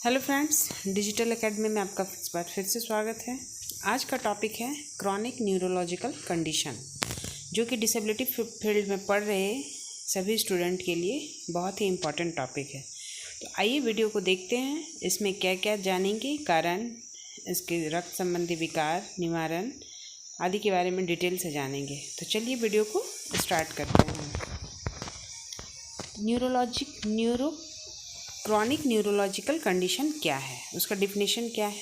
Hello friends, digital academy में आपका इस बार फिर से स्वागत है। आज का टॉपिक है क्रॉनिक न्यूरोलॉजिकल कंडीशन, जो कि डिसेबिलिटी फील्ड में पढ़ रहे सभी स्टूडेंट के लिए बहुत ही इम्पॉर्टेंट टॉपिक है। तो आइए वीडियो को देखते हैं, इसमें क्या क्या जानेंगे, कारण, इसके रक्त संबंधी विकार, निवारण आदि के बारे में डिटेल से जानेंगे। तो चलिए वीडियो को स्टार्ट करते हैं। क्रॉनिक न्यूरोलॉजिकल कंडीशन क्या है, उसका डिफिनेशन क्या है।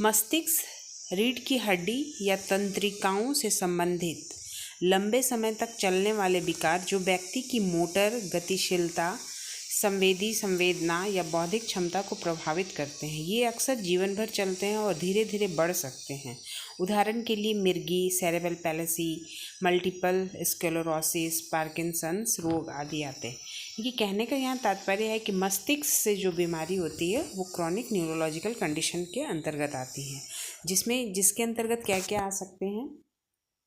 मस्तिष्क, रीढ़ की हड्डी या तंत्रिकाओं से संबंधित लंबे समय तक चलने वाले विकार जो व्यक्ति की मोटर गतिशीलता, संवेदना या बौद्धिक क्षमता को प्रभावित करते हैं। ये अक्सर जीवन भर चलते हैं और धीरे धीरे बढ़ सकते हैं। उदाहरण के लिए मिर्गी, सेरेब्रल पैलेसी, मल्टीपल स्क्लेरोसिस, पार्किंसंस रोग आदि आते हैं। ये कहने का यहाँ तात्पर्य है कि मस्तिष्क से जो बीमारी होती है वो क्रॉनिक न्यूरोलॉजिकल कंडीशन के अंतर्गत आती है, जिसके अंतर्गत क्या क्या आ सकते हैं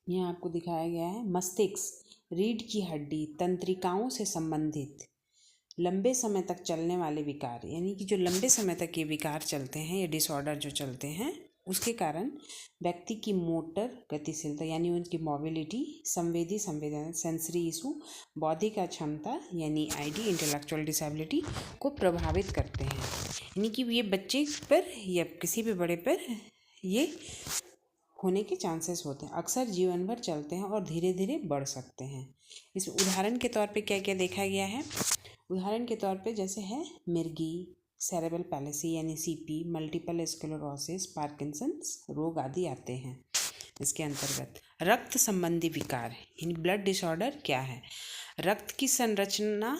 यहाँ आपको दिखाया गया है। मस्तिष्क, रीढ़ की हड्डी, तंत्रिकाओं से संबंधित लंबे समय तक चलने वाले विकार, यानी कि जो लंबे समय तक ये विकार चलते हैं, ये डिसऑर्डर जो चलते हैं, उसके कारण व्यक्ति की मोटर गतिशीलता यानी उनकी मोबिलिटी, संवेदना सेंसरी इशू, बौद्धिक अक्षमता यानी आईडी इंटेलेक्चुअल डिसेबिलिटी को प्रभावित करते हैं। यानी कि ये बच्चे पर या किसी भी बड़े पर ये होने के चांसेस होते हैं। अक्सर जीवन भर चलते हैं और धीरे धीरे बढ़ सकते हैं। इस उदाहरण के तौर पे क्या क्या देखा गया है। उदाहरण के तौर पे जैसे है मिर्गी, सेरेब्रल पैलेसी यानी सीपी, मल्टीपल स्क्लेरोसिस, पार्किंसंस रोग आदि आते हैं इसके अंतर्गत। रक्त संबंधी विकार यानी ब्लड डिसऑर्डर क्या है। रक्त की संरचना,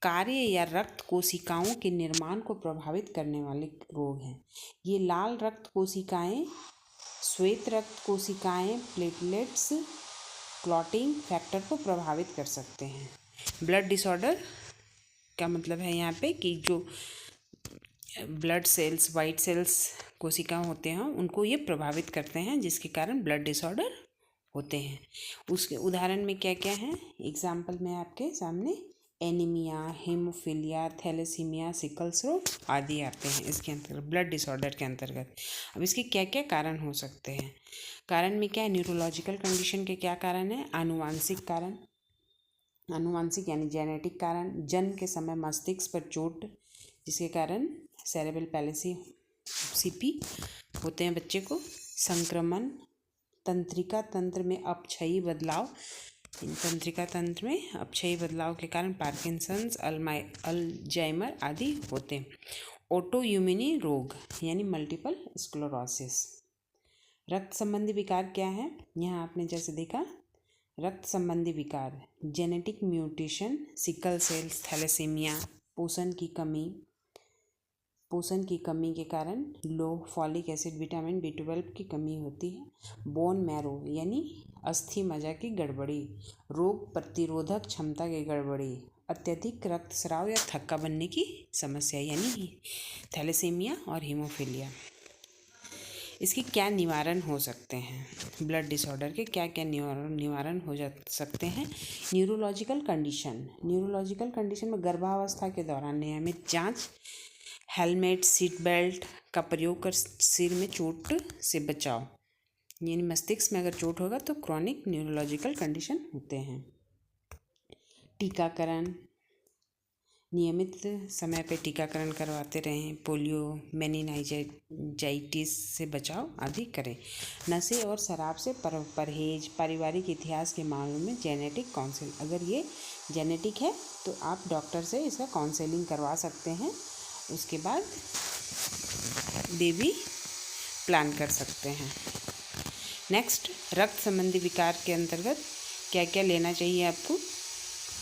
कार्य या रक्त कोशिकाओं के निर्माण को प्रभावित करने वाले रोग हैं। ये लाल रक्त कोशिकाएं, श्वेत रक्त कोशिकाएं, प्लेटलेट्स, क्लॉटिंग फैक्टर को प्रभावित कर सकते हैं। ब्लड डिसऑर्डर का मतलब है यहाँ पे कि जो ब्लड सेल्स, वाइट सेल्स कोशिका होते हैं उनको ये प्रभावित करते हैं, जिसके कारण ब्लड डिसऑर्डर होते हैं। उसके उदाहरण में क्या क्या हैं, एग्जाम्पल में आपके सामने एनीमिया, हेमोफीलिया, थैलेसीमिया, सिकल्स रोग आदि आते हैं इसके अंतर्गत, ब्लड डिसऑर्डर के अंतर्गत। अब इसके क्या क्या कारण हो सकते हैं। कारण में क्या है, न्यूरोलॉजिकल कंडीशन के क्या कारण है। आनुवांशिक कारण, आनुवांशिक यानी जेनेटिक कारण, जन्म के समय मस्तिष्क पर चोट जिसके कारण सेरेब्रल पैलेसी, सीपी होते हैं बच्चे को। संक्रमण, तंत्रिका तंत्र में अपक्षयी बदलाव, तंत्रिका तंत्र में अपक्षयी बदलाव के कारण पार्किंसंस, अल्जाइमर आदि होते हैं। ऑटोइम्यून रोग यानी मल्टीपल स्क्लेरोसिस। रक्त संबंधी विकार क्या है, यहाँ आपने जैसे देखा रक्त संबंधी विकार, genetic mutation, sickle cells, thalassaemia, पोषण की कमी के कारण लो फॉलिक एसिड, विटामिन B12 की कमी होती है। बोन मैरो यानी अस्थि मज्जा की गड़बड़ी, रोग प्रतिरोधक क्षमता की गड़बड़ी, अत्यधिक रक्तस्राव या थक्का बनने की समस्या यानी थैलेसीमिया और हीमोफीलिया। इसके क्या निवारण हो सकते हैं, ब्लड डिसऑर्डर के क्या क्या निवारण हो सकते हैं। न्यूरोलॉजिकल कंडीशन में गर्भावस्था के दौरान नियमित जांच, हेलमेट, सीट बेल्ट का प्रयोग कर सिर में चोट से बचाव, यानी मस्तिष्क में अगर चोट होगा तो क्रॉनिक न्यूरोलॉजिकल कंडीशन होते हैं। टीकाकरण, नियमित समय पे टीकाकरण करवाते रहें। पोलियो, मेनिनजाइटिस से बचाव आदि करें। नशे और शराब से परहेज, पारिवारिक इतिहास के मामलों में जेनेटिक काउंसलिंग, अगर ये जेनेटिक है तो आप डॉक्टर से इसका काउंसलिंग करवा सकते हैं, उसके बाद बेबी प्लान कर सकते हैं। नेक्स्ट, रक्त संबंधी विकार के अंतर्गत क्या क्या लेना चाहिए आपको।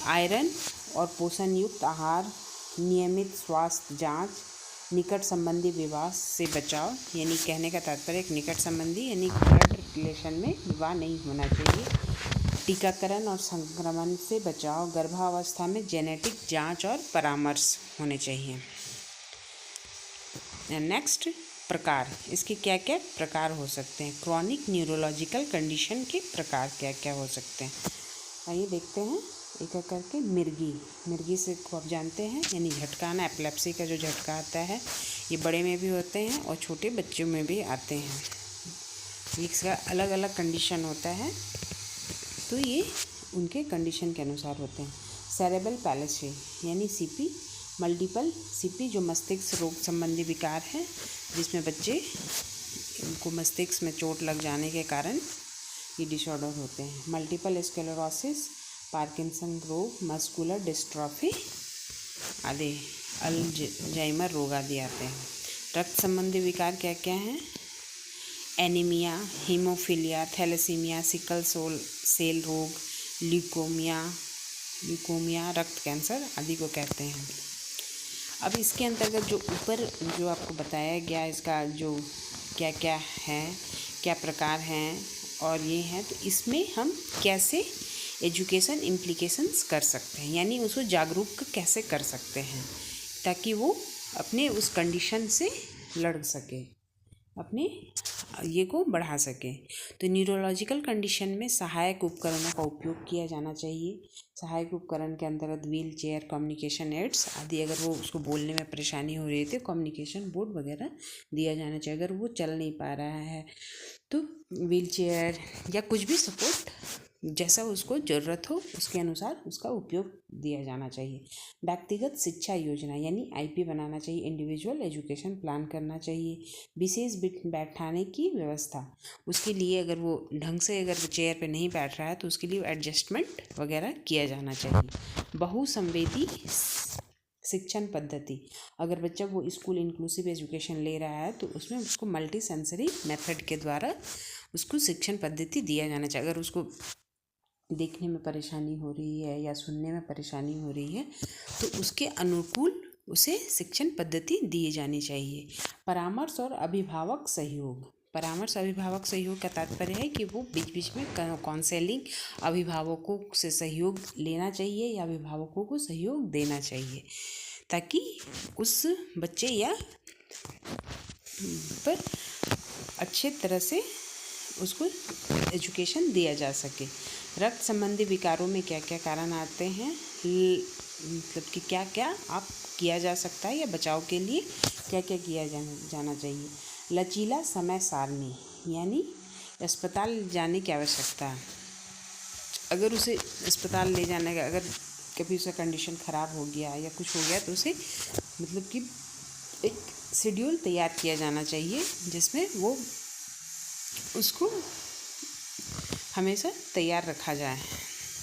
आयरन और पोषण युक्त आहार, नियमित स्वास्थ्य जांच, निकट संबंधी विवाह से बचाव, यानी कहने का तात्पर्य एक निकट संबंधी यानी ब्लड रिलेशन में विवाह नहीं होना चाहिए। टीकाकरण और संक्रमण से बचाव, गर्भावस्था में जेनेटिक जांच और परामर्श होने चाहिए। नेक्स्ट, प्रकार, इसके क्या क्या प्रकार हो सकते हैं। क्रॉनिक न्यूरोलॉजिकल कंडीशन के प्रकार क्या क्या हो सकते हैं, आइए देखते हैं एक एक करके। मिर्गी से को आप जानते हैं यानी झटका आना, एपिलेप्सी का जो झटका आता है, ये बड़े में भी होते हैं और छोटे बच्चों में भी आते हैं। इसका अलग अलग कंडीशन होता है, तो ये उनके कंडीशन के अनुसार होते हैं। सेरेब्रल पैलिसी यानी सीपी, मल्टीपल सीपी जो मस्तिष्क रोग संबंधी विकार है, जिसमें बच्चे उनको मस्तिष्क में चोट लग जाने के कारण ये डिसऑर्डर होते हैं। मल्टीपल स्क्लेरोसिस, पार्किंसन रोग, मस्कुलर डिस्ट्रॉफी आदि, अल्जाइमर रोग आदि आते हैं। रक्त संबंधी विकार क्या क्या हैं? Anaemia, haemophilia, thalassaemia, sickle cell रोग, ल्यूकोमिया, रक्त कैंसर आदि को कहते हैं। अब इसके अंतर्गत जो ऊपर जो आपको बताया गया, इसका जो क्या क्या है, क्या प्रकार हैं और ये हैं, तो इसमें हम कैसे एजुकेशन इम्प्लीकेशंस कर सकते हैं, यानी उसको जागरूक कैसे कर सकते हैं ताकि वो अपने उस कंडीशन से लड़ सके, अपने ये को बढ़ा सके। तो न्यूरोलॉजिकल कंडीशन में सहायक उपकरणों का उपयोग किया जाना चाहिए। सहायक उपकरण के अंतर्गत व्हील चेयर, कम्युनिकेशन एड्स आदि। अगर वो उसको बोलने में परेशानी हो रही है तो कम्युनिकेशन बोर्ड वगैरह दिया जाना चाहिए। अगर वो चल नहीं पा रहा है तो व्हील चेयर या कुछ भी सपोर्ट जैसा उसको ज़रूरत हो उसके अनुसार उसका उपयोग दिया जाना चाहिए। व्यक्तिगत शिक्षा योजना यानी आईपी बनाना चाहिए। इंडिविजुअल एजुकेशन प्लान करना चाहिए। विशेष बैठाने की व्यवस्था, उसके लिए अगर वो ढंग से अगर वो चेयर पे नहीं बैठ रहा है तो उसके लिए एडजस्टमेंट वगैरह किया जाना चाहिए। बहुसंवेदी शिक्षण पद्धति, अगर बच्चा वो स्कूल इंक्लूसिव एजुकेशन ले रहा है तो उसमें उसको मल्टी सेंसरी मेथड के द्वारा उसको शिक्षण पद्धति दिया जाना चाहिए। अगर उसको देखने में परेशानी हो रही है या सुनने में परेशानी हो रही है तो उसके अनुकूल उसे शिक्षण पद्धति दी जानी चाहिए। परामर्श और अभिभावक सहयोग, परामर्श अभिभावक सहयोग का तात्पर्य है कि वो बीच बीच में काउंसलिंग, अभिभावकों से सहयोग लेना चाहिए या अभिभावकों को सहयोग देना चाहिए ताकि उस बच्चे या पर अच्छे तरह से उसको एजुकेशन दिया जा सके। रक्त संबंधी विकारों में क्या क्या कारण आते हैं, मतलब कि क्या क्या आप किया जा सकता है या बचाव के लिए क्या क्या किया जाना चाहिए। लचीला समय सारणी यानी अस्पताल जाने की आवश्यकता है। अगर उसे अस्पताल ले जाने का, अगर कभी उसका कंडीशन ख़राब हो गया या कुछ हो गया तो उसे मतलब कि एक शेड्यूल तैयार किया जाना चाहिए जिसमें वो उसको हमेशा तैयार रखा जाए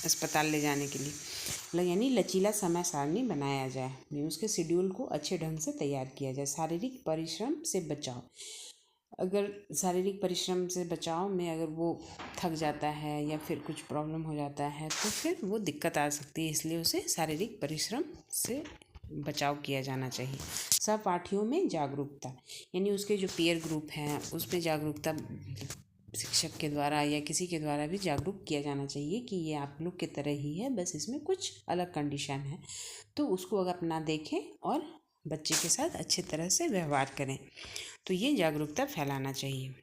अस्पताल ले जाने के लिए, यानी लचीला समय सारणी बनाया जाए, उसके शेड्यूल को अच्छे ढंग से तैयार किया जाए। शारीरिक परिश्रम से बचाव, अगर शारीरिक परिश्रम से बचाव में अगर वो थक जाता है या फिर कुछ प्रॉब्लम हो जाता है तो फिर वो दिक्कत आ सकती है, इसलिए उसे शारीरिक परिश्रम से बचाव किया जाना चाहिए। सहपाठियों में जागरूकता, यानी उसके जो पीयर ग्रुप हैं उसमें जागरूकता शिक्षक के द्वारा या किसी के द्वारा भी जागरूक किया जाना चाहिए कि ये आप लोग की तरह ही है, बस इसमें कुछ अलग कंडीशन है, तो उसको अगर अपना देखें और बच्चे के साथ अच्छे तरह से व्यवहार करें, तो ये जागरूकता फैलाना चाहिए।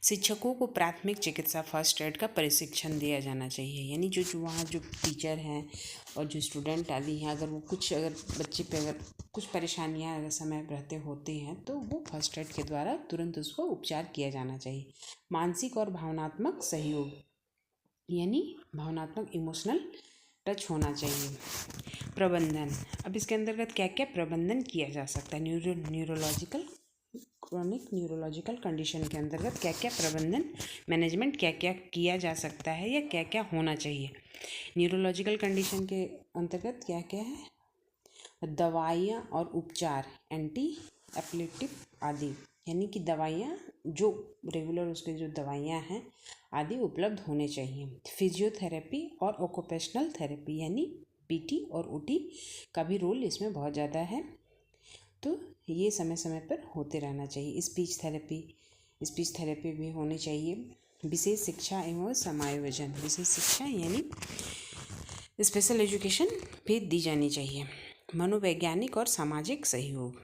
शिक्षकों को प्राथमिक चिकित्सा फर्स्ट एड का प्रशिक्षण दिया जाना चाहिए, यानी जो वहाँ जो टीचर हैं और जो स्टूडेंट आदि हैं, अगर वो कुछ अगर बच्चे पे अगर कुछ परेशानियाँ अगर समय रहते होती हैं तो वो फर्स्ट एड के द्वारा तुरंत उसको उपचार किया जाना चाहिए। मानसिक और भावनात्मक सहयोग, यानी भावनात्मक इमोशनल टच होना चाहिए। प्रबंधन, अब इसके अंतर्गत क्या क्या प्रबंधन किया जा सकता है। क्रॉनिक न्यूरोलॉजिकल कंडीशन के अंतर्गत क्या क्या प्रबंधन मैनेजमेंट क्या क्या किया जा सकता है या क्या क्या होना चाहिए। न्यूरोलॉजिकल कंडीशन के अंतर्गत क्या क्या है, दवाइयाँ और उपचार, एंटी एपिलेप्टिक आदि, यानी कि दवाइयाँ जो रेगुलर उसके जो दवाइयाँ हैं आदि उपलब्ध होने चाहिए। फिजियोथेरेपी और ऑक्यूपेशनल थेरेपी, यानी पीटी और ओटी का भी रोल इसमें बहुत ज़्यादा है, तो ये समय समय पर होते रहना चाहिए। स्पीच थेरेपी भी होनी चाहिए। विशेष शिक्षा एवं समायोजन, विशेष शिक्षा यानी स्पेशल एजुकेशन भी दी जानी चाहिए। मनोवैज्ञानिक और सामाजिक सहयोग,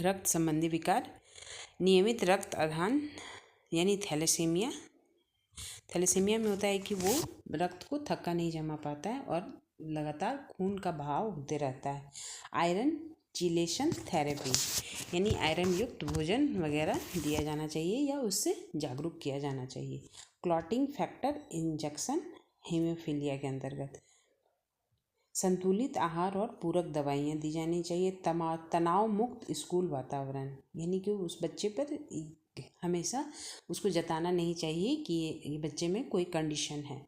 रक्त संबंधी विकार, नियमित रक्त आदान यानी थैलेसीमिया में होता है कि वो रक्त को थक्का नहीं जमा पाता है और लगातार खून का बहाव होते रहता है। आयरन चिलेशन थेरेपी, यानी आयरन युक्त भोजन वगैरह दिया जाना चाहिए या उससे जागरूक किया जाना चाहिए। क्लॉटिंग फैक्टर इंजेक्शन हीमोफीलिया के अंतर्गत। संतुलित आहार और पूरक दवाइयाँ दी जानी चाहिए। तनाव मुक्त स्कूल वातावरण, यानी कि उस बच्चे पर हमेशा उसको जताना नहीं चाहिए कि ये बच्चे में कोई कंडीशन है,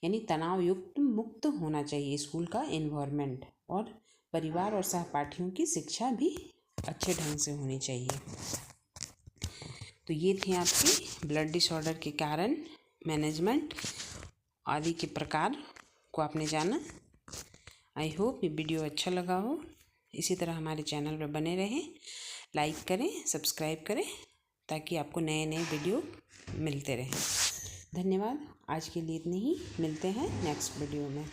यानी तनाव युक्त मुक्त होना चाहिए स्कूल का एनवायरनमेंट। और परिवार और सहपाठियों की शिक्षा भी अच्छे ढंग से होनी चाहिए। तो ये थे आपके ब्लड डिसऑर्डर के कारण, मैनेजमेंट आदि के प्रकार को आपने जाना। आई होप ये वीडियो अच्छा लगा हो। इसी तरह हमारे चैनल पर बने रहें, लाइक करें, सब्सक्राइब करें, ताकि आपको नए नए वीडियो मिलते रहें। धन्यवाद। आज के लिए इतनी ही, मिलते हैं नेक्स्ट वीडियो में।